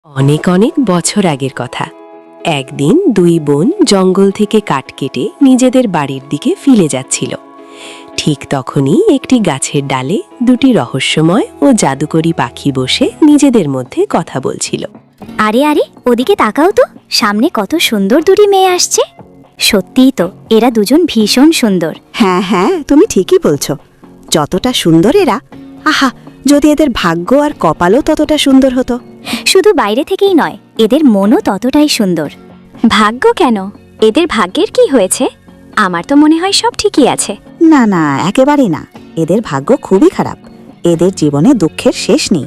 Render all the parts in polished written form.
অনেক অনেক বছর আগের কথা। একদিন দুই বোন জঙ্গল থেকে কাঠ কেটে নিজেদের বাড়ির দিকে ফিরে যাচ্ছিল। ঠিক তখনই একটি গাছের ডালে দুটি রহস্যময় ও জাদুকরী পাখি বসে নিজেদের মধ্যে কথা বলছিল। আরে আরে, ওদিকে তাকাও তো, সামনে কত সুন্দর দুটি মেয়ে আসছে। সত্যিই তো, এরা দুজন ভীষণ সুন্দর। হ্যাঁ হ্যাঁ, তুমি ঠিকই বলছো। যতটা সুন্দর এরা, আহা, যদি এদের ভাগ্য আর কপালও ততটা সুন্দর হতো। শুধু বাইরে থেকেই নয়, এদের মনও ততটাই সুন্দর। ভাগ্য কেন? এদের ভাগ্যের কি হয়েছে? আমার তো মনে হয় সব ঠিকই আছে। না না, একেবারেই না। এদের ভাগ্য খুবই খারাপ। এদের জীবনে দুঃখের শেষ নেই।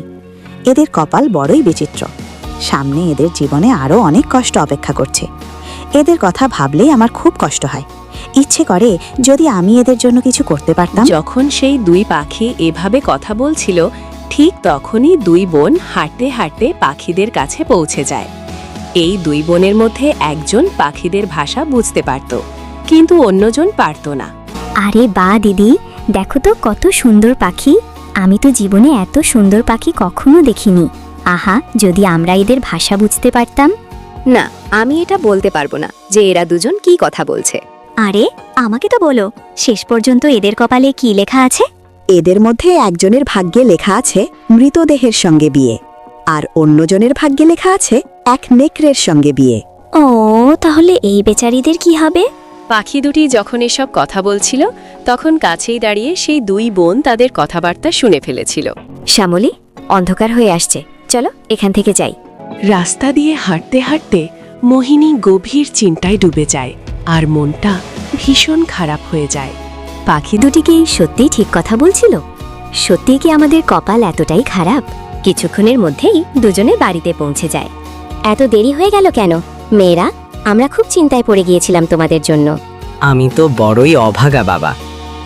এদের কপাল বড়ই বিচিত্র। সামনে এদের জীবনে আরও অনেক কষ্ট অপেক্ষা করছে। এদের কথা ভাবলেই আমার খুব কষ্ট হয়। ইচ্ছে করে যদি আমি এদের জন্য কিছু করতে পারতাম। যখন সেই দুই পাখি এভাবে কথা বলছিল, ঠিক তখনই দুই বোন হাঁটতে হাঁটতে পাখিদের কাছে পৌঁছে যায়। এই দুই বোনের মধ্যে একজন পাখিদের ভাষা বুঝতে পারত, কিন্তু অন্যজন পারত না। আরে বা দিদি, দেখো তো কত সুন্দর পাখি। আমি তো জীবনে এত সুন্দর পাখি কখনো দেখিনি। আহা, যদি আমরা এদের ভাষা বুঝতে পারতাম। না, আমি এটা বলতে পারবো না যে এরা দুজন কি কথা বলছে। আরে, আমাকে তো বলো, শেষ পর্যন্ত এদের কপালে কি লেখা আছে? এদের মধ্যে একজনের ভাগ্যে লেখা আছে মৃতদেহের সঙ্গে বিয়ে, আর অন্যজনের ভাগ্যে লেখা আছে এক নেকড়ের সঙ্গে বিয়ে। ও, তাহলে এই বেচারিদের কি হবে? পাখি দুটি যখন এসব কথা বলছিল, তখন কাছেই দাঁড়িয়ে সেই দুই বোন তাদের কথাবার্তা শুনে ফেলেছিল। শ্যামলী, অন্ধকার হয়ে আসছে, চলো এখান থেকে যাই। রাস্তা দিয়ে হাঁটতে হাঁটতে মোহিনী গভীর চিন্তায় ডুবে যায়, আর মনটা ভীষণ খারাপ হয়ে যায়। পাখি দুটি কি সত্যিই ঠিক কথা বলছিল? সত্যিই কি আমাদের কপাল এতটাই খারাপ? কিছুক্ষণের মধ্যেই দুজনে বাড়িতে পৌঁছে যায়। এত দেরি হয়ে গেল কেন? মেয়েরা, আমরা খুব চিন্তায় পড়ে গিয়েছিলাম তোমাদের জন্য। আমি তো বড়ই অভাগা বাবা।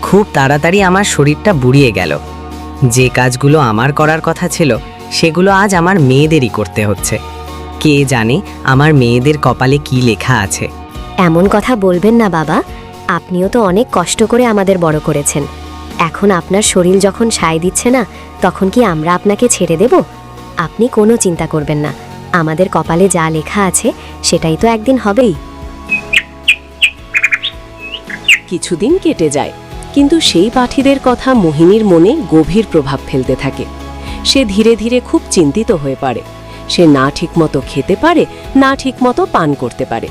খুব তাড়াতাড়ি আমার শরীরটা বুড়িয়ে গেল। যে কাজগুলো আমার করার কথা ছিল, সেগুলো আজ আমার মেয়েদেরই করতে হচ্ছে। কে জানে আমার মেয়েদের কপালে কি লেখা আছে। এমন কথা বলবেন না বাবা, আপনিও তো অনেক কষ্ট করে আমাদের বড় করেছেন। এখন আপনার শরীর যখন সায় দিচ্ছে না, তখন কি আমরা আপনাকে ছেড়ে দেব? আপনি কোনো চিন্তা করবেন না, আমাদের কপালে যা লেখা আছে সেটাই তো একদিন হবেই। কিছুদিন কেটে যায়, কিন্তু সেই পাখিদের কথা মোহিনীর মনে গভীর প্রভাব ফেলতে থাকে। সে ধীরে ধীরে খুব চিন্তিত হয়ে পড়ে। সে না ঠিকমতো খেতে পারে, না ঠিকমতো পান করতে পারে।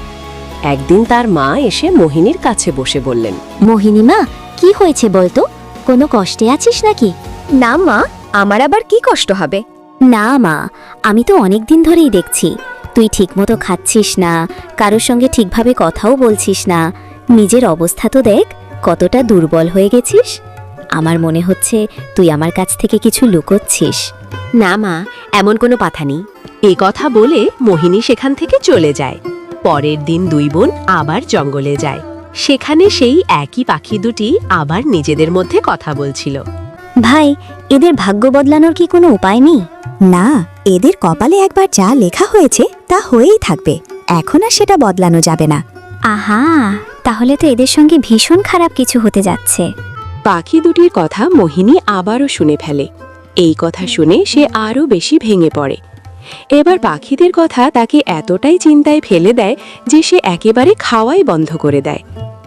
একদিন তার মা এসে মোহিনীর কাছে বসে বললেন, মোহিনী মা, কি হয়েছে বলতো? কোনো কষ্টে আছিস নাকি? না মা, আমার আবার কি কষ্ট হবে? না মা, আমি তো অনেক দিন ধরেই দেখছি তুই ঠিকমতো খাচ্ছিস না, কারোর সঙ্গে ঠিকভাবে কথাও বলছিস না। নিজের অবস্থা তো দেখ, কতটা দুর্বল হয়ে গেছিস। আমার মনে হচ্ছে তুই আমার কাছ থেকে কিছু লুকোচ্ছিস। না মা, এমন কোনো কথা নেই। এই কথা বলে মোহিনী সেখান থেকে চলে যায়। পরের দিন দুই বোন আবার জঙ্গলে যায়। সেখানে সেই একই পাখি দুটি আবার নিজেদের মধ্যে কথা বলছিল। ভাই, এদের ভাগ্য বদলানোর কি কোনো উপায় নেই? না, এদের কপালে একবার যা লেখা হয়েছে তা হয়েই থাকবে। এখন আর সেটা বদলানো যাবে না। আহা, তাহলে তো এদের সঙ্গে ভীষণ খারাপ কিছু হতে যাচ্ছে। পাখি দুটির কথা মোহিনী আবারও শুনে ফেলে। এই কথা শুনে সে আরও বেশি ভেঙে পড়ে। এবার পাখিদের কথা তাকে এতটাই চিন্তায় ফেলে দেয় যে সে একেবারে খাওয়াই বন্ধ করে দেয়।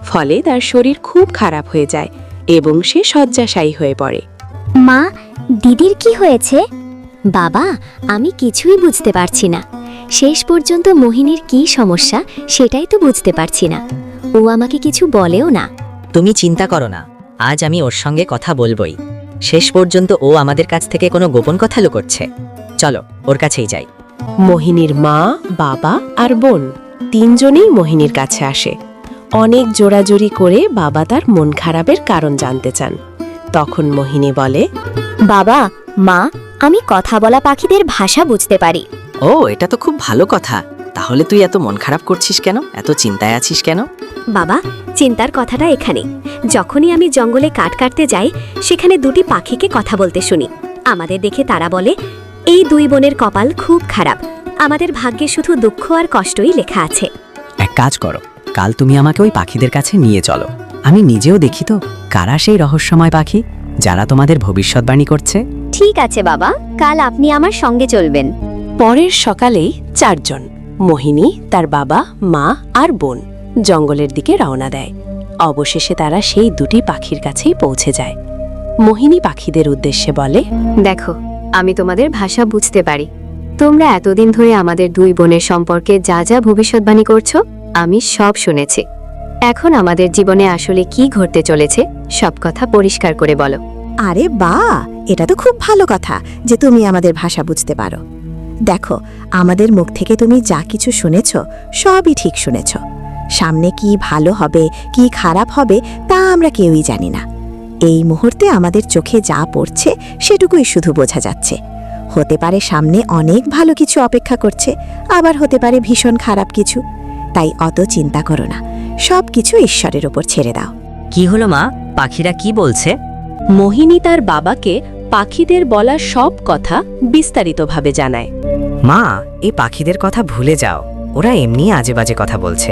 ফলে তার শরীর খুব খারাপ হয়ে যায় এবং সে শয্যাশায়ী হয়ে পড়ে। মা, দিদির কি হয়েছে? বাবা, আমি কিছুই বুঝতে পারছি না। শেষ পর্যন্ত মোহিনীর কি সমস্যা সেটাই তো বুঝতে পারছি না। ও আমাকে কিছু বলেও না। তুমি চিন্তা করো না, আজ আমি ওর সঙ্গে কথা বলবই। শেষ পর্যন্ত ও আমাদের কাছ থেকে কোনো গোপন কথা লুকোচ্ছে। চলো ওর কাছেই যাই। মোহিনীর মা, বাবা আর বোন তিনজনেই মোহিনীর কাছে আসে। অনেক জোরাজুরি করে বাবা তার মন খারাপের কারণ জানতে চান। তখন মোহিনী বলে, বাবা, মা, আমি কথা বলা পাখিদের ভাষা বুঝতে পারি। ও, এটা তো খুব ভালো কথা। তাহলে তুই এত মন খারাপ করছিস কেন? এত চিন্তায় আছিস কেন? বাবা, চিন্তার কথাটা এখানে। যখনই আমি জঙ্গলে কাঠ কাটতে যাই, সেখানে দুটি পাখিকে কথা বলতে শুনি। আমাদের দেখে তারা বলে, এই দুই বোনের কপাল খুব খারাপ, আমাদের ভাগ্যে শুধু দুঃখ আর কষ্টই লেখা আছে। এক কাজ করো, কাল তুমি আমাকে ওই পাখিদের কাছে নিয়ে চলো। আমি নিজেও দেখি তো কারা সেই রহস্যময় পাখি যারা তোমাদের ভবিষ্যৎবাণী করছে। ঠিক আছে বাবা, কাল আপনি আমার সঙ্গে চলবেন। পরের সকালেই 4 জন মোহিনী, তার বাবা, মা আর বোন জঙ্গলের দিকে রওনা দেয়। অবশেষে তারা সেই 2টি পাখির কাছেই পৌঁছে যায়। মোহিনী পাখিদের উদ্দেশ্যে বলে, দেখো, আমি তোমাদের ভাষা বুঝতে পারি। তোমরা এতদিন ধরে আমাদের 2 বোনের সম্পর্কে যা যা ভবিষ্যৎবাণী করছো আমি সব শুনেছি। এখন আমাদের জীবনে আসলে কি ঘটতে চলেছে সব কথা পরিষ্কার করে বলো। আরে বাহ, এটা তো খুব ভালো কথা যে তুমি আমাদের ভাষা বুঝতে পারো। দেখো, আমাদের মুখ থেকে তুমি যা কিছু শুনেছ সবই ঠিক শুনেছ। সামনে কি ভালো হবে কি খারাপ হবে তা আমরা কেউই জানি না। এই মুহূর্তে আমাদের চোখে যা পড়ছে সেটুকুই শুধু বোঝা যাচ্ছে। হতে পারে সামনে অনেক ভালো কিছু অপেক্ষা করছে, আবার হতে পারে ভীষণ খারাপ কিছু। তাই অত চিন্তা করো না, সব কিছু ঈশ্বরের ওপর ছেড়ে দাও। কি হলো মা, পাখিরা কি বলছে? মোহিনী তার বাবাকে পাখিদের বলা সব কথা বিস্তারিতভাবে জানায়। মা, এই পাখিদের কথা ভুলে যাও, ওরা এমনি আজে বাজে কথা বলছে।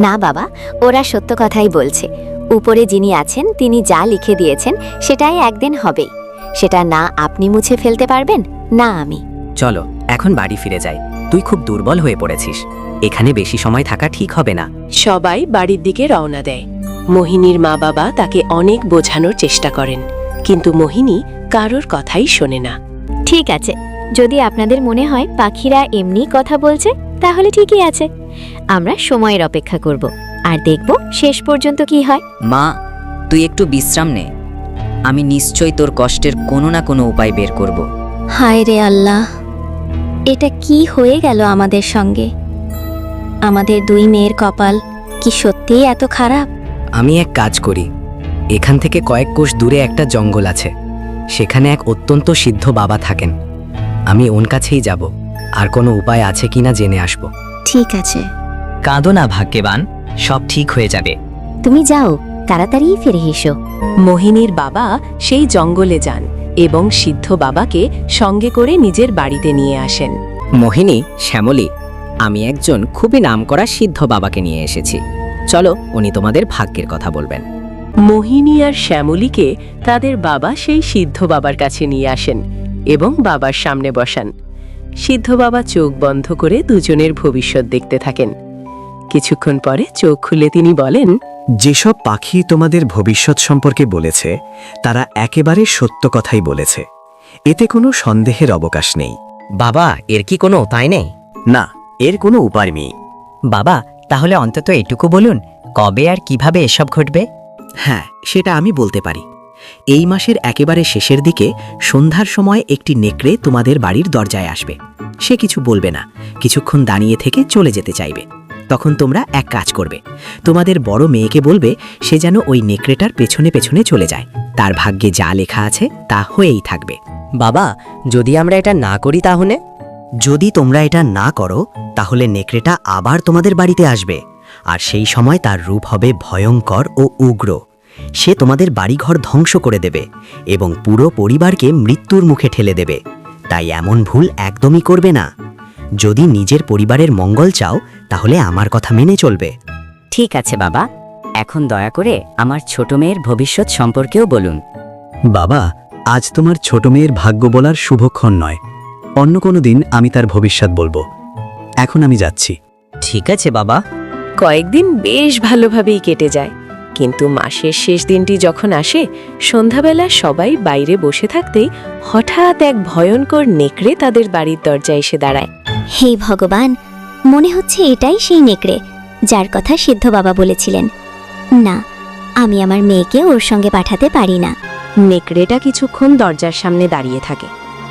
না বাবা, ওরা সত্য কথাই বলছে। উপরে যিনি আছেন তিনি যা লিখে দিয়েছেন সেটাই একদিন হবেই। সেটা না আপনি মুছে ফেলতে পারবেন, না আমি। চলো এখন বাড়ি ফিরে যাই, তুই খুব দুর্বল হয়ে পড়েছিস, এখানে বেশি সময় থাকা ঠিক হবে না। সবাই বাড়ির দিকে রওনা দেয়। মোহিনীর মা বাবা তাকে অনেক বোঝানোর চেষ্টা করেন, কিন্তু মোহিনী কারোর কথাই শোনে না। ঠিক আছে, যদি আপনাদের মনে হয় পাখিরা এমনি কথা বলছে তাহলে ঠিকই আছে। আমরা সময়ের অপেক্ষা করব আর দেখব শেষ পর্যন্ত কি হয়। মা, তুই একটু বিশ্রাম নে, আমি নিশ্চয়ই তোর কষ্টের কোনো না কোনো উপায় বের করব। হায় রে আল্লাহ, এটা কি হয়ে গেল আমাদের সঙ্গে? আমাদের 2 মেয়ের কপাল কি সত্যিই এত খারাপ? আমি এক কাজ করি, এখান থেকে কয়েক কোষ দূরে একটা জঙ্গল আছে, সেখানে এক অত্যন্ত সিদ্ধ বাবা থাকেন। আমি ওর কাছেই যাব, আর কোনো উপায় আছে কিনা জেনে আসব। ঠিক আছে, কাঁদো না ভাগ্যবান, সব ঠিক হয়ে যাবে। তুমি যাও, তাড়াতাড়ি ফিরে এসো। মোহিনীর বাবা সেই জঙ্গলে যান এবং সিদ্ধ বাবাকে সঙ্গে করে নিজের বাড়িতে নিয়ে আসেন। মোহিনী, শ্যামলী, আমি একজন খুবই নামকরা সিদ্ধ বাবাকে নিয়ে এসেছি, চলো উনি তোমাদের ভাগ্যের কথা বলবেন। মোহিনী আর শ্যামলীকে তাদের বাবা সেই সিদ্ধ বাবার কাছে নিয়ে আসেন এবং বাবার সামনে বসান। সিদ্ধ বাবা চোখ বন্ধ করে দুজনের ভবিষ্যৎ দেখতে থাকেন। কিছুক্ষণ পরে চোখ খুলে তিনি বলেন, যেসব পাখি তোমাদের ভবিষ্যৎ সম্পর্কে বলেছে তারা একেবারে সত্য কথাই বলেছে, এতে কোনো সন্দেহের অবকাশ নেই। বাবা, এর কি কোনো উপায় নেই? না, এর কোনো উপায় নেই। বাবা, তাহলে অন্তত এটুকু বলুন, কবে আর কিভাবে এসব ঘটবে? হ্যাঁ, সেটা আমি বলতে পারি। এই মাসের একেবারে শেষের দিকে সন্ধ্যার সময় একটি নেকড়ে তোমাদের বাড়ির দরজায় আসবে। সে কিছু বলবে না, কিছুক্ষণ দাঁড়িয়ে থেকে চলে যেতে চাইবে। তখন তোমরা এক কাজ করবে, তোমাদের বড় মেয়েকে বলবে সে যেন ওই নেকড়েটার পেছনে পেছনে চলে যায়। তার ভাগ্যে যা লেখা আছে তা হয়েই থাকবে। বাবা, যদি আমরা এটা না করি তাহলে? যদি তোমরা এটা না করো তাহলে নেকড়েটা আবার তোমাদের বাড়িতে আসবে, আর সেই সময় তার রূপ হবে ভয়ঙ্কর ও উগ্র। সে তোমাদের বাড়িঘর ধ্বংস করে দেবে এবং পুরো পরিবারকে মৃত্যুর মুখে ঠেলে দেবে। তাই এমন ভুল একদমই করবে না। যদি নিজের পরিবারের মঙ্গল চাও তাহলে আমার কথা মেনে চলবে। ঠিক আছে বাবা, এখন দয়া করে আমার ছোট মেয়ের ভবিষ্যৎ সম্পর্কেও বলুন। বাবা, আজ তোমার ছোট মেয়ের ভাগ্য বলার শুভক্ষণ নয়, অন্য কোনো দিন আমি তার ভবিষ্যৎ বলবো। এখন আমি যাচ্ছি। ঠিক আছে বাবা। কয়েকদিন বেশ ভালোভাবেই কেটে যায়, কিন্তু মাসের শেষ দিনটি যখন আসে, সন্ধ্যাবেলা সবাই বাইরে বসে থাকতেই হঠাৎ এক ভয়ঙ্কর নেকড়ে তাদের বাড়ির দরজায় এসে দাঁড়ায়। হে ভগবান, মনে হচ্ছে এটাই সেই নেকড়ে যার কথা সিদ্ধ বাবা বলেছিলেন। না, আমি আমার মেয়েকে ওর সঙ্গে পাঠাতে পারি না। নেকড়েটা কিছুক্ষণ দরজার সামনে দাঁড়িয়ে থাকে,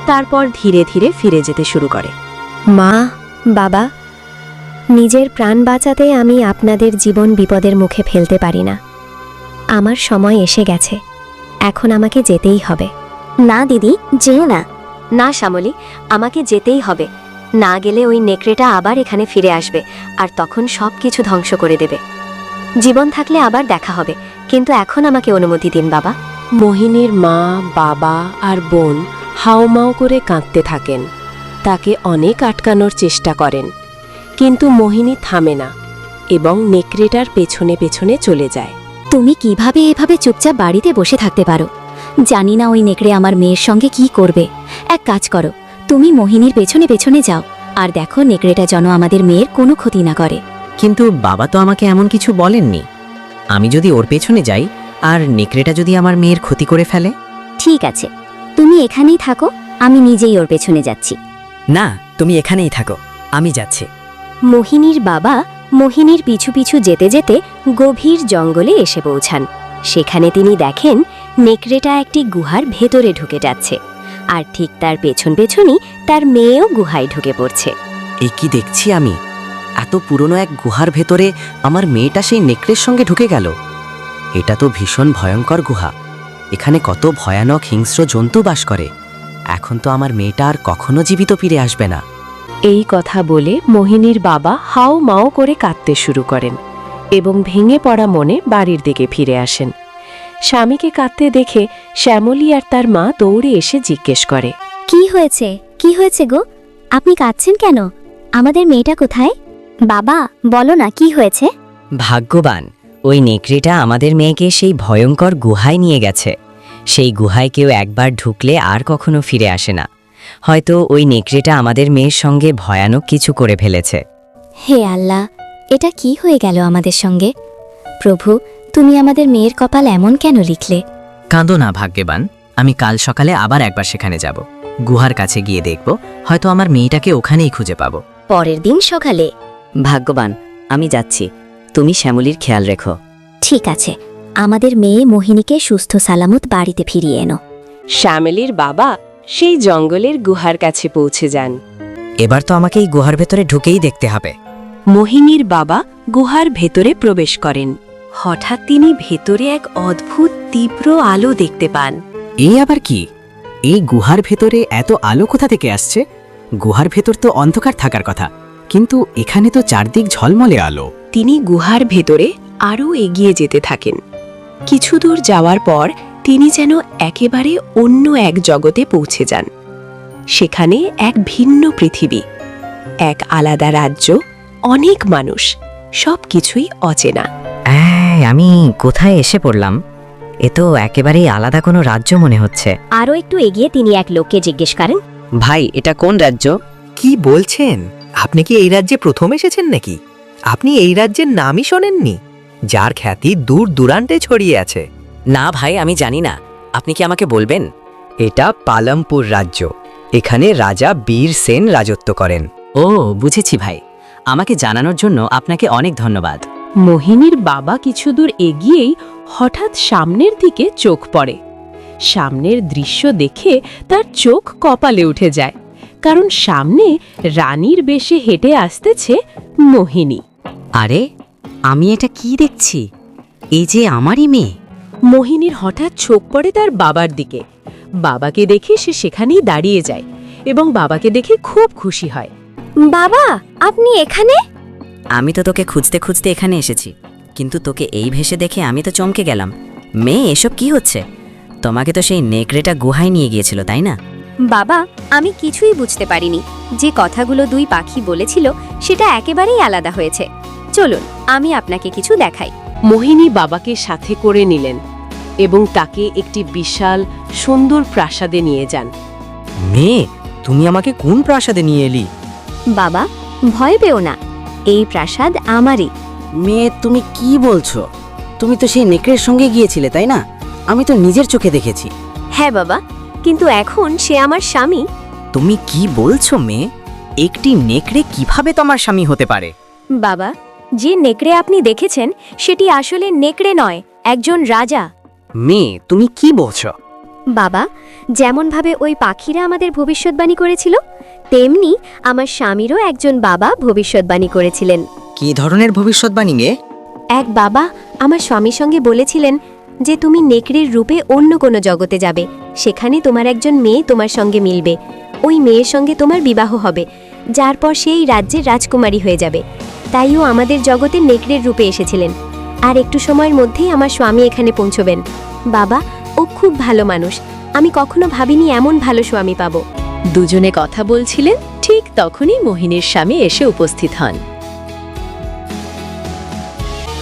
তারপর ধীরে ধীরে ফিরে যেতে শুরু করে। মা, বাবা, নিজের প্রাণ বাঁচাতে আমি আপনাদের জীবন বিপদের মুখে ফেলতে পারি না। আমার সময় এসে গেছে, এখন আমাকে যেতেই হবে। না দিদি, যেও না। না শ্যামলী, আমাকে যেতেই হবে। না গেলে ওই নেকড়েটা আবার এখানে ফিরে আসবে আর তখন সব কিছু ধ্বংস করে দেবে। জীবন থাকলে আবার দেখা হবে, কিন্তু এখন আমাকে অনুমতি দিন বাবা। মোহিনীর মা, বাবা আর বোন হাউমাউ করে কাঁদতে থাকেন। তাকে অনেক আটকানোর চেষ্টা করেন, কিন্তু মোহিনী থামে না এবং নেকড়েটার পেছনে পেছনে চলে যায়। তুমি কিভাবে এভাবে চুপচাপ বাড়িতে বসে থাকতে পারো? জানি না ওই নেকড়ে আমার মেয়ের সঙ্গে কি করবে। এক কাজ করো, তুমি মোহিনীর পেছনে পেছনে যাও আর দেখো নেকড়েটা যেন আমাদের মেয়ের কোনো ক্ষতি না করে। কিন্তু বাবা তো আমাকে এমন কিছু বলেননি। আমি যদি ওর পেছনে যাই আর নেকড়েটা যদি আমার মেয়ের ক্ষতি করে ফেলে? ঠিক আছে, তুমি এখানেই থাকো, আমি নিজেই ওর পেছনে যাচ্ছি। না, তুমি এখানেই থাকো, আমি যাচ্ছি। মোহিনীর বাবা মোহিনীর পিছু পিছু যেতে যেতে গভীর জঙ্গলে এসে পৌঁছান। সেখানে তিনি দেখেন নেকড়েটা একটি গুহার ভেতরে ঢুকে যাচ্ছে, আর ঠিক তার পেছন পেছনই তার মেয়েও গুহায় ঢুকে পড়ছে। এই কি দেখছি আমি? এত পুরনো এক গুহার ভেতরে আমার মেয়েটা সেই নেকড়ের সঙ্গে ঢুকে গেল। এটা তো ভীষণ ভয়ঙ্কর গুহা। এখানে কত ভয়ানক হিংস্র জন্তু বাস করে। এখন তো আমার মেয়েটা আর কখনো জীবিত ফিরে আসবে না। এই কথা বলে মোহিনীর বাবা হাও মাও করে কাঁদতে শুরু করেন এবং ভেঙে পড়া মনে বাড়ির দিকে ফিরে আসেন। স্বামীকে কাঁদতে দেখে শ্যামলী আর তার মা দৌড়ে এসে জিজ্ঞেস করে, কি হয়েছে, কি হয়েছে গো? আপনি কাঁদছেন কেন? আমাদের মেয়েটা কোথায়? বাবা, বলো না কি হয়েছে? ভাগ্যবান, ওই নেকড়েটা আমাদের মেয়েকে সেই ভয়ঙ্কর গুহায় নিয়ে গেছে। সেই গুহায় কেউ একবার ঢুকলে আর কখনো ফিরে আসে না। হয়তো ওই নেকড়েটা আমাদের মেয়ের সঙ্গে ভয়ানক কিছু করে ফেলেছে। হে আল্লাহ, এটা কি হয়ে গেল আমাদের সঙ্গে? প্রভু, তুমি আমাদের মেয়ের কপাল এমন কেন লিখলে? কাঁদো না ভাগ্যবান, আমি কাল সকালে আবার একবার সেখানে যাব। গুহার কাছে গিয়ে দেখব, হয়তো আমার মেয়েটাকে ওখানেই খুঁজে পাবো। পরের দিন সকালে, ভাগ্যবান, আমি যাচ্ছি, তুমি শ্যামলীর খেয়াল রেখো। ঠিক আছে, আমাদের মেয়ে মোহিনীকে সুস্থ সালামত বাড়িতে ফিরিয়ে এনো। শ্যামলীর বাবা সেই জঙ্গলের গুহার কাছে পৌঁছে যান। এবার তো আমাকে এই গুহার ভেতরে ঢুকেই দেখতে হবে। মোহিনীর বাবা গুহার ভেতরে প্রবেশ করেন। হঠাৎ তিনি ভেতরে এক অদ্ভুত তীব্র আলো দেখতে পান। এই আবার কি? এই গুহার ভেতরে এত আলো কোথা থেকে আসছে? গুহার ভেতর তো অন্ধকার থাকার কথা, কিন্তু এখানে তো চারদিক ঝলমলে আলো। তিনি গুহার ভেতরে আরও এগিয়ে যেতে থাকেন। কিছু দূর যাওয়ার পর তিনি যেন একেবারে অন্য এক জগতে পৌঁছে যান। সেখানে এক ভিন্ন পৃথিবী, এক আলাদা রাজ্য, অনেক মানুষ, সবকিছুই অচেনা। আমি কোথায় এসে পড়লাম? এ তো একেবারেই আলাদা কোনো রাজ্য মনে হচ্ছে। আরও একটু এগিয়ে তিনি এক লোককে জিজ্ঞেস করেন, ভাই, এটা কোন রাজ্য? কি বলছেন? আপনি কি এই রাজ্যে প্রথম এসেছেন নাকি? আপনি এই রাজ্যের নামই শোনেননি, যার খ্যাতি দূর দূরান্তে ছড়িয়ে আছে? না ভাই, আমি জানি না, আপনি কি আমাকে বলবেন? এটা পালামপুর রাজ্য। এখানে রাজা বীর সেন রাজত্ব করেন। ও, বুঝেছি ভাই, আমাকে জানানোর জন্য আপনাকে অনেক ধন্যবাদ। মোহিনীর বাবা কিছু দূর এগিয়েই হঠাৎ সামনের দিকে চোখ পড়ে। সামনের দৃশ্য দেখে তার চোখ কপালে উঠে যায়, কারণ সামনে রানীর বেশে হেঁটে আসতেছে মোহিনী। আরে, আমি এটা কি দেখছি? এই যে আমারই মেয়ে। মোহিনীর হঠাৎ চোখ পড়ে তার বাবার দিকে। বাবাকে দেখে সে সেখানেই দাঁড়িয়ে যায় এবং বাবাকে দেখে খুব খুশি হয়। বাবা, আপনি এখানে? আমি তো তোকে খুঁজতে খুঁজতে এখানে এসেছি, কিন্তু তোকে এই ভেসে দেখে আমি তো চমকে গেলাম। মেয়ে, এসব কি হচ্ছে? তোমাকে তো সেই নেকড়েটা গুহায় নিয়ে গিয়েছিল, তাই না? বাবা, আমি কিছুই বুঝতে পারিনি। যে কথাগুলো দুই পাখি বলেছিল সেটা একেবারেই আলাদা হয়েছে। চলুন, আমি আপনাকে কিছু দেখাই। মোহিনী বাবাকে সাথে করে নিলেন এবং তাকে একটি বিশাল সুন্দর প্রাসাদে নিয়ে যান। মেয়ে, তুমি আমাকে কোন প্রাসাদে নিয়ে এলি? বাবা, ভয় পেও না, এই প্রাসাদ আমারই। মেয়ে, তুমি কি বলছো? তুমি তো সেই নেকড়ের সঙ্গে গিয়েছিলে, তাই না? আমি তো নিজের চোখে দেখেছি। হ্যাঁ বাবা, কিন্তু এখন সে আমার স্বামী। তুমি কি বলছো মেয়ে? একটি নেকড়ে কিভাবে তোমার স্বামী হতে পারে? বাবা, যে নেকড়ে আপনি দেখেছেন সেটি আসলে নেকড়ে নয়, একজন রাজা। মেয়ে, তুমি কি বলছো? বাবা, যেমনভাবে ওই পাখিরা আমাদের ভবিষ্যৎবাণী করেছিল, তেমনি আমার স্বামীরও একজন বাবা ভবিষ্যৎবাণী করেছিলেন। কি ধরনের ভবিষ্যৎবাণী গে? এক বাবা আমার স্বামীর সঙ্গে বলেছিলেন যে তুমি নেকড়ের রূপে অন্য কোনো জগতে যাবে, সেখানে তোমার একজন মেয়ে তোমার সঙ্গে মিলবে, ওই মেয়ের সঙ্গে তোমার বিবাহ হবে, যার পর সেই রাজ্যের রাজকুমারী হয়ে যাবে। তাইও আমাদের জগতে নেকড়ের রূপে এসেছিলেন, আর একটু সময়ের মধ্যেই আমার স্বামী এখানে পৌঁছবেন। বাবা, ও খুব ভালো মানুষ, আমি কখনো ভাবিনি এমন ভালো স্বামী পাবো। দুজনে কথা বলছিলেন, ঠিক তখনই মোহিনীর স্বামী এসে উপস্থিত হন।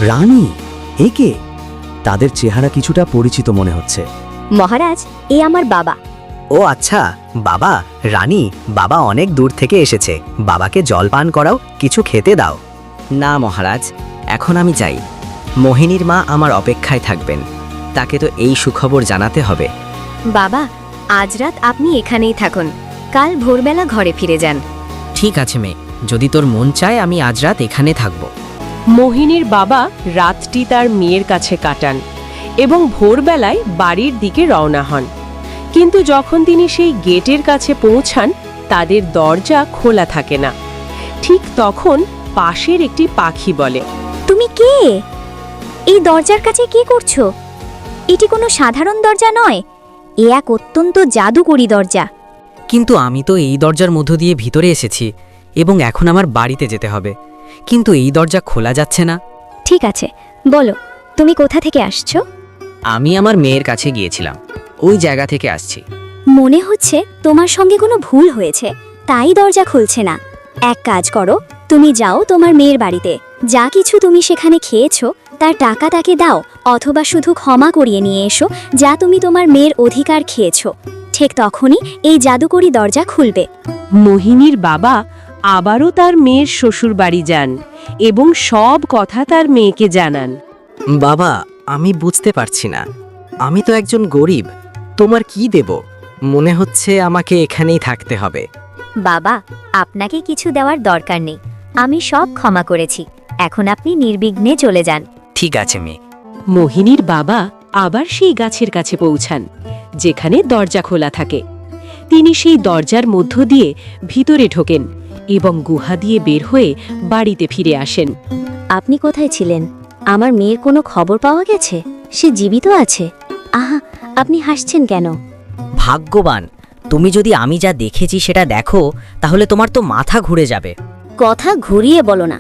রানী, এ কে? তাদের চেহারা কিছুটা পরিচিত মনে হচ্ছে। মহারাজ, এ আমার বাবা। ও আচ্ছা, বাবা, রানী, বাবা অনেক দূর থেকে এসেছে, বাবাকে জল পান করাও, কিছু খেতে দাও। না মহারাজ, এখন আমি যাই। মোহিনীর মা আমার অপেক্ষায় থাকবেন, তাকে তো এই সুখবর জানাতে হবে। বাবা, আজ রাত আপনি এখানেই থাকুন, কাল ভোরবেলা ঘরে ফিরে যান। ঠিক আছে মেয়ে, যদি তোর মন চায় আমি আজ রাত এখানে থাকব। মোহিনীর বাবা রাতটি তার মেয়ের কাছে কাটান এবং ভোরবেলায় বাড়ির দিকে রওনা হন। কিন্তু যখন তিনি সেই গেটের কাছে পৌঁছান, তাদের দরজা খোলা থাকে না। ঠিক তখন পাশের একটি পাখি বলে, তুমি কে? এই দরজার কাছে কি করছো? এটি কোনো সাধারণ দরজা নয়, এ এক অত্যন্ত জাদুকরী দরজা। কিন্তু আমি তো এই দরজার মধ্য দিয়ে ভিতরে এসেছি এবং এখন আমার বাড়িতে যেতে হবে, কিন্তু এই দরজা খোলা যাচ্ছে না। ঠিক আছে, বলো তুমি কোথা থেকে আসছো? আমি আমার মেয়ের কাছে গিয়েছিলাম, ওই জায়গা থেকে আসছি। মনে হচ্ছে তোমার সঙ্গে কোনো ভুল হয়েছে, তাই দরজা খুলছে না। এক কাজ করো, তুমি যাও তোমার মেয়ের বাড়িতে, যা কিছু তুমি সেখানে খেয়েছো তার টাকা তাকে দাও, অথবা শুধু ক্ষমা করিয়ে নিয়ে এসো যা তুমি তোমার মেয়ের অধিকার খেয়েছো। ঠিক তখনই এই জাদুকরী দরজা খুলবে। মোহিনীর বাবা আবারও তার মেয়ের শ্বশুর বাড়ি যান এবং সব কথা তার মেয়েকে জানান। বাবা, আমি বুঝতে পারছি না, আমি তো একজন গরিব, তোমার কি দেব? মনে হচ্ছে আমাকে এখানেই থাকতে হবে। বাবা, আপনাকে কিছু দেওয়ার দরকার নেই, আমি সব ক্ষমা করেছি, এখন আপনি নির্বিঘ্নে চলে যান। ঠিক আছে মেয়ে। মোহিনীর বাবা আবার সেই গাছের কাছে পৌঁছান, যেখানে দরজা খোলা থাকে। তিনি সেই দরজার মধ্য দিয়ে ভিতরে ঢোকেন এবং গুহা দিয়ে বের হয়ে বাড়িতে ফিরে আসেন। আপনি কোথায় ছিলেন? আমার মেয়ের কোনো খবর পাওয়া গেছে? সে জীবিত আছে? আহা, আপনি হাসছেন কেন? ভাগ্যবান, তুমি যদি আমি যা দেখেছি সেটা দেখো, তাহলে তোমার তো মাথা ঘুরে যাবে। কথা ঘুরিয়ে বলো না,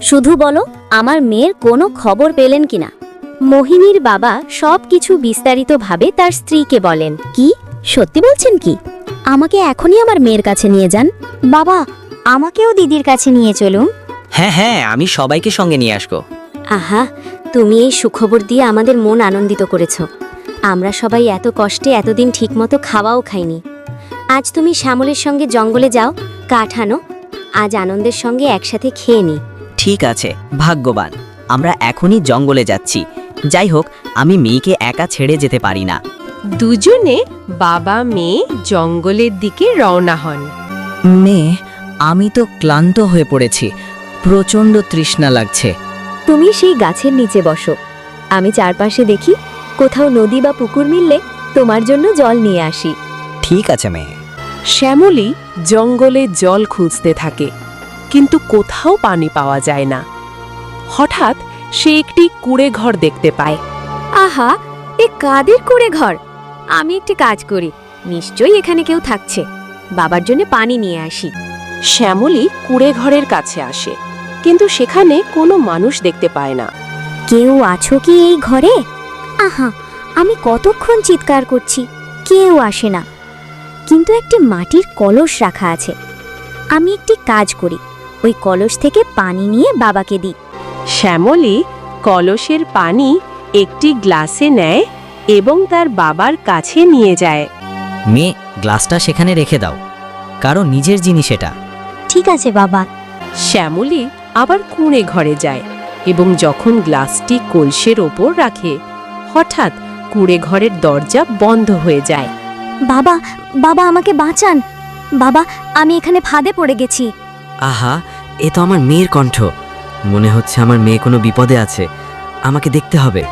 শুধু বলো আমার মেয়ের কোনো খবর পেলেন কিনা। মোহিনীর বাবা সবকিছু বিস্তারিতভাবে তার স্ত্রীকে বলেন। কি সত্যি বলছেন কি? আমাকে এখনই আমার মেয়ের কাছে নিয়ে যান। বাবা, আমাকেও দিদির কাছে নিয়ে চলুন। হ্যাঁ হ্যাঁ, আমি সবাইকে সঙ্গে নিয়ে আসবো। আহা, তুমি এই সুখবর দিয়ে আমাদের মন আনন্দিত করেছ। আমরা সবাই এত কষ্টে এতদিন ঠিকমতো খাওয়াও খাইনি। আজ তুমি শ্যামলের সঙ্গে জঙ্গলে যাও, কাঠ আনো, আজ আনন্দের সঙ্গে একসাথে খেয়ে নি। ঠিক আছে, ভাগ্যবান, আমরা এখনই জঙ্গলে যাচ্ছি। যাই হোক, আমি মেয়েকে একা ছেড়ে যেতে পারি না। দুজনে বাবা মেয়ে জঙ্গলের দিকে রওনা হন। মেয়ে, আমি তো ক্লান্ত হয়ে পড়েছি, প্রচণ্ড তৃষ্ণা লাগছে। তুমি সেই গাছের নিচে বসো, আমি চারপাশে দেখি, কোথাও নদী বা পুকুর মিললে তোমার জন্য জল নিয়ে আসি। ঠিক আছে মেয়ে। শ্যামলী জঙ্গলে জল খুঁজতে থাকে, কিন্তু কোথাও পানি পাওয়া যায় না। হঠাৎ সে একটি কুঁড়ে ঘর দেখতে পায়। আহা, এ কাদের কুঁড়ে ঘর? আমি একটি কাজ করি, নিশ্চয়ই এখানে কেউ থাকছে, বাবার জন্য পানি নিয়ে আসি। শ্যামলী কুঁড়ে ঘরের কাছে আসে, কিন্তু সেখানে কোনো মানুষ দেখতে পায় না। কেউ আছো কি এই ঘরে? আহা, আমি কতক্ষণ চিৎকার করছি, কেউ আসে না। কিন্তু একটি মাটির কলস রাখা আছে। আমি একটি কাজ করি, ওই কলস থেকে পানি নিয়ে বাবাকে দিই। শ্যামলী কলসের পানি একটি গ্লাসে নেয় এবং তার বাবার কাছে নিয়ে যায়। মেয়ে, গ্লাসটা সেখানে রেখে দাও, কারণ নিজের জিনিস এটা। ঠিক আছে বাবা। শ্যামলী আবার কুঁড়ে ঘরে যায় এবং যখন গ্লাসটি কলসের ওপর রাখে, হঠাৎ কুঁড়ে ঘরের দরজা বন্ধ হয়ে যায়। বাবা, বাবা আমাকে বাঁচান, বাবা আমি এখানে ফাঁদে পড়ে গেছি। আহা, এ তো আমার মেয়ের কণ্ঠ, মনে হচ্ছে আমার মেয়ে কোনো বিপদে আছে, আমাকে দেখতে হবে।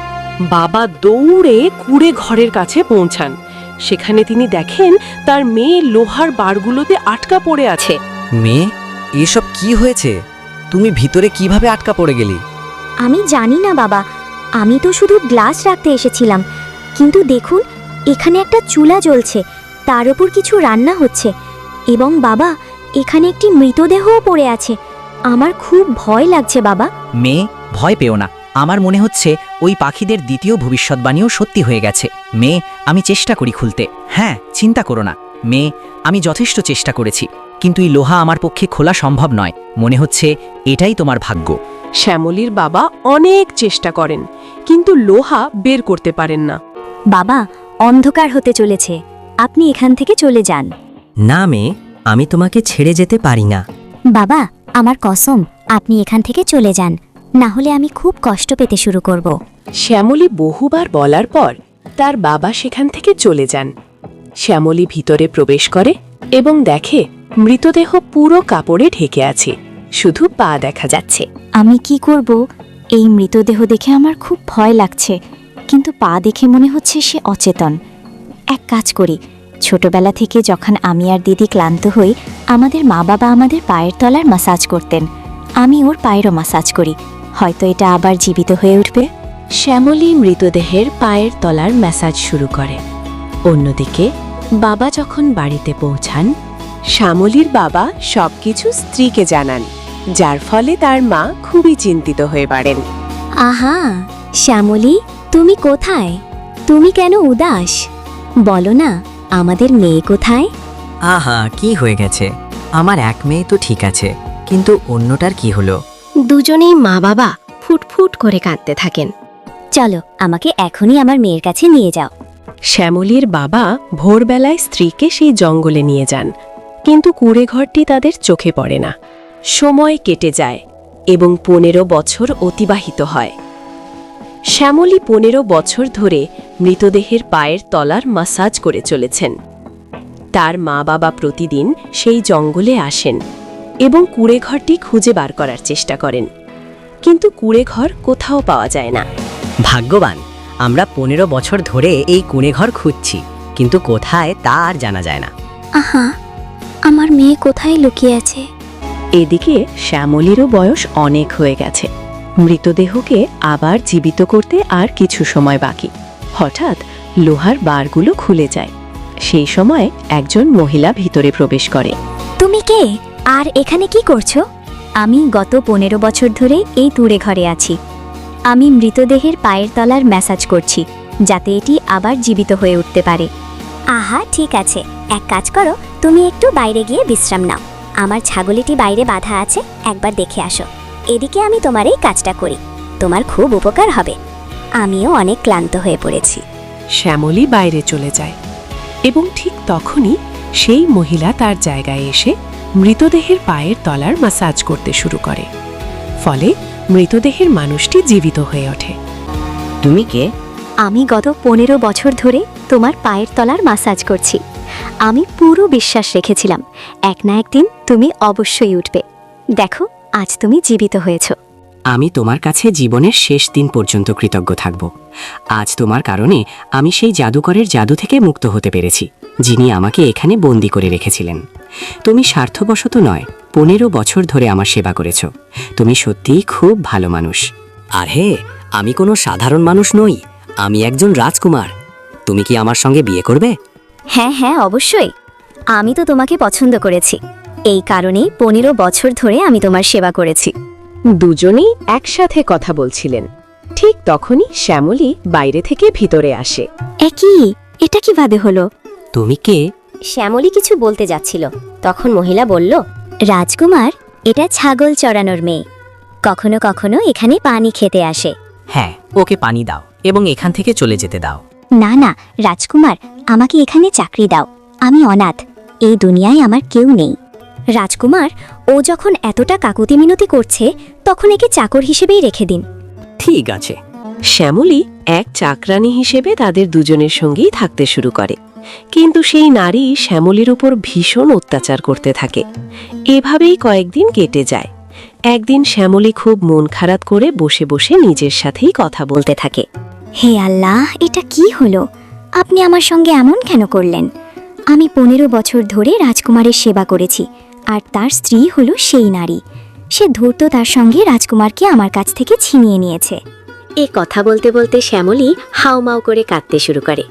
বাবা দৌড়ে কুঁড়ে ঘরের কাছে পৌঁছান। সেখানে তিনি দেখেন তার মেয়ে লোহার বারগুলোতে আটকা পড়ে আছে। মেয়ে, এসব কি হয়েছে? তুমি ভিতরে কিভাবে আটকা পড়ে গেলি? আমি জানি না বাবা, আমি তো শুধু গ্লাস রাখতে এসেছিলাম, কিন্তু দেখুন এখানে একটা চুলা জ্বলছে, তার উপর কিছু রান্না হচ্ছে, এবং বাবা এখানে একটি মৃতদেহও পড়ে আছে। আমার খুব ভয় লাগছে বাবা। মেয়ে, ভয় পেও না, আমার মনে হচ্ছে ওই পাখিদের দ্বিতীয় ভবিষ্যৎবাণীও সত্যি হয়ে গেছে। মেয়ে, আমি চেষ্টা করি খুলতে। হ্যাঁ, চিন্তা করো না মেয়ে, আমি যথেষ্ট চেষ্টা করেছি, কিন্তু এই লোহা আমার পক্ষে খোলা সম্ভব নয়। মনে হচ্ছে এটাই তোমার ভাগ্য। শ্যামলীর বাবা অনেক চেষ্টা করেন, কিন্তু লোহা বের করতে পারেন না। বাবা, অন্ধকার হতে চলেছে, আপনি এখান থেকে চলে যান। না মেয়ে, আমি তোমাকে ছেড়ে যেতে পারি না। বাবা, আমার কসম, আপনি এখান থেকে চলে যান, না হলে আমি খুব কষ্ট পেতে শুরু করব। শ্যামলী বহুবার বলার পর তার বাবা সেখান থেকে চলে যান। শ্যামলী ভিতরে প্রবেশ করে এবং দেখে মৃতদেহ পুরো কাপড়ে ঢেকে আছে, শুধু পা দেখা যাচ্ছে। আমি কি করব? এই মৃতদেহ দেখে আমার খুব ভয় লাগছে, কিন্তু পা দেখে মনে হচ্ছে সে অচেতন। এক কাজ করি, ছোটবেলা থেকে যখন আমি আর দিদি ক্লান্ত হই, আমাদের মা বাবা আমাদের পায়ের তলার মাসাজ করতেন। আমি ওর পায়েরও মাসাজ করি, হয়তো এটা আবার জীবিত হয়ে উঠবে। শ্যামলী মৃতদেহের পায়ের তলার ম্যাসাজ শুরু করে। অন্যদিকে বাবা যখন বাড়িতে পৌঁছান, শ্যামলীর বাবা সবকিছু স্ত্রীকে জানান, যার ফলে তার মা খুবই চিন্তিত হয়ে পড়েন। আহা, শ্যামলী, তুমি কোথায়? তুমি কেন উদাস? বলো না, আমাদের মেয়ে কোথায়? আহা, কি হয়ে গেছে? আমার এক মেয়ে তো ঠিক আছে, কিন্তু অন্যটার কি হলো? দুজনেই মা বাবা ফুটফুট করে কাঁদতে থাকেন। চলো, আমাকে এখনই আমার মেয়ের কাছে নিয়ে যাও। শ্যামলীর বাবা ভোরবেলায় স্ত্রীকে সেই জঙ্গলে নিয়ে যান, কিন্তু কুঁড়েঘরটি তাদের চোখে পড়ে না। সময় কেটে যায় এবং 15 বছর অতিবাহিত হয়। শ্যামলী 15 বছর ধরে মৃতদেহের পায়ের তলার মাসাজ করে চলেছেন। তার মা বাবা প্রতিদিন সেই জঙ্গলে আসেন এবং কুঁড়েঘরটি খুঁজে বার করার চেষ্টা করেন, কিন্তু কুঁড়েঘর কোথাও পাওয়া যায় না। ভাগ্যবান, আমরা 15 বছর ধরে এই কুঁড়েঘর খুঁজছি, কিন্তু কোথায় তা আর জানা যায় না। আহা, আমার মেয়ে কোথায় লুকিয়ে আছে? এদিকে শ্যামলীরও বয়স অনেক হয়ে গেছে। মৃতদেহকে আবার জীবিত করতে আর কিছু সময় বাকি। হঠাৎ লোহার বারগুলো খুলে যায়। সেই সময় একজন মহিলা ভিতরে প্রবেশ করে। তুমি কে? আর এখানে কি করছো? আমি গত 15 বছর ধরে এই তুড়ে ঘরে আছি। আমি মৃতদেহের পায়ের তলার ম্যাসাজ করছি, যাতে এটি আবার জীবিত হয়ে উঠতে পারে। আহা, ঠিক আছে, এক কাজ করো, তুমি একটু বাইরে গিয়ে বিশ্রাম নাও। আমার ছাগলিটি বাইরে বাঁধা আছে, একবার দেখে আসো। এদিকে আমি তোমার এই কাজটা করি, তোমার খুব উপকার হবে। আমিও অনেক ক্লান্ত হয়ে পড়েছি। শ্যামলী বাইরে চলে যায় এবং ঠিক তখনই সেই মহিলা তার জায়গায় এসে মৃতদেহের পায়ের তলার মাসাজ করতে শুরু করে। ফলে মৃতদেহের মানুষটি জীবিত হয়ে ওঠে। তুমি কে? আমি গত 15 বছর ধরে তোমার পায়ের তলার মাসাজ করছি। আমি পুরো বিশ্বাস রেখেছিলাম এক না একদিন তুমি অবশ্যই উঠবে। দেখো, আজ তুমি জীবিত হয়েছো। আমি তোমার কাছে জীবনের শেষ দিন পর্যন্ত কৃতজ্ঞ থাকব। আজ তোমার কারণে আমি সেই জাদুকরের জাদু থেকে মুক্ত হতে পেরেছি, যিনি আমাকে এখানে বন্দি করে রেখেছিলেন। তুমি স্বার্থবশত নয়, 15 বছর ধরে আমার সেবা করেছ। তুমি সত্যিই খুব ভালো মানুষ। আর হে, আমি কোনো সাধারণ মানুষ নই, আমি একজন রাজকুমার। তুমি কি আমার সঙ্গে বিয়ে করবে? হ্যাঁ হ্যাঁ, অবশ্যই। আমি তো তোমাকে পছন্দ করেছি, এই কারণেই 15 বছর ধরে আমি তোমার সেবা করেছি। দুজনেই একসাথে কথা বলছিলেন। ঠিক তখনই শ্যামলী বাইরে থেকে ভিতরে আসে। একই, এটা কিভাবে হলো? তুমি কে? শ্যামলী কিছু বলতে যাচ্ছিল, তখন মহিলা বলল, রাজকুমার, এটা ছাগল চড়ানোর মেয়ে। কখনো কখনো এখানে পানি খেতে আসে। হ্যাঁ, ওকে পানি দাও এবং এখান থেকে চলে যেতে দাও। না না রাজকুমার, আমাকে এখানে চাকরি দাও। আমি অনাথ, এই দুনিয়ায় আমার কেউ নেই। রাজকুমার, ও যখন এতটা কাকুতি মিনতি করছে, তখন একে চাকর হিসেবেই রেখে দিন। ঠিক আছে। শ্যামলী এক চাকরানী হিসেবে তাদের দুজনের সঙ্গেই থাকতে শুরু করে, কিন্তু সেই নারী শ্যামলীর উপর ভীষণ অত্যাচার করতে থাকে। এভাবেই কয়েকদিন কেটে যায়। একদিন শ্যামলী খুব মন খারাপ করে বসে বসে নিজের সাথেই কথা বলতে থাকে। হে আল্লাহ, এটা কি হলো? আপনি আমার সঙ্গে এমন কেন করলেন? আমি 15 বছর ধরে রাজকুমারের সেবা করেছি, আর তার স্ত্রী হলো সেই নারী। সে ধূর্ত তার সঙ্গে রাজকুমারকে আমার কাছ থেকে ছিনিয়ে নিয়েছে। এ কথা বলতে বলতে শ্যামলী হাউমাউ করে কাঁদতে শুরু করে।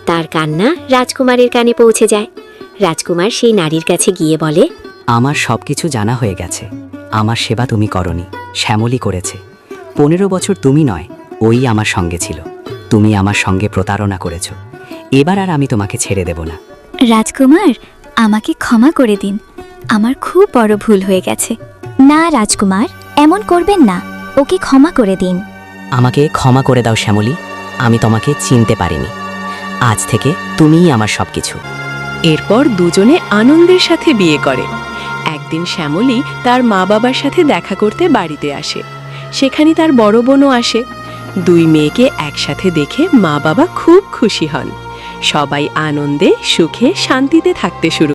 তার কান্না রাজকুমারের কানে পৌঁছে যায়। রাজকুমার সেই নারীর কাছে গিয়ে বলে, আমার সবকিছু জানা হয়ে গেছে। আমার সেবা তুমি করনি, শ্যামলী করেছে। 15 বছর তুমি নয়, ওই আমার সঙ্গে ছিল। তুমি আমার সঙ্গে প্রতারণা করেছ। এবার আর আমি তোমাকে ছেড়ে দেব না। রাজকুমার, আমাকে ক্ষমা করে দিন, আমার খুব বড় ভুল হয়ে গেছে। না রাজকুমার, এমন করবেন না, ওকে ক্ষমা করে দিন। আমাকে ক্ষমা করে দাও শ্যামলী, আমি তোমাকে চিনতে পারিনি। আজ থেকে তুমিই আমার সবকিছু। এরপর দুজনে আনন্দের সাথে বিয়ে করে। একদিন শ্যামলী তার মা বাবার সাথে দেখা করতে বাড়িতে আসে। সেখানে তার বড় বোনও আসে। দুই মেয়েকে একসাথে দেখে মা বাবা খুব খুশি হন। সবাই আনন্দে সুখে শান্তিতে থাকতে শুরু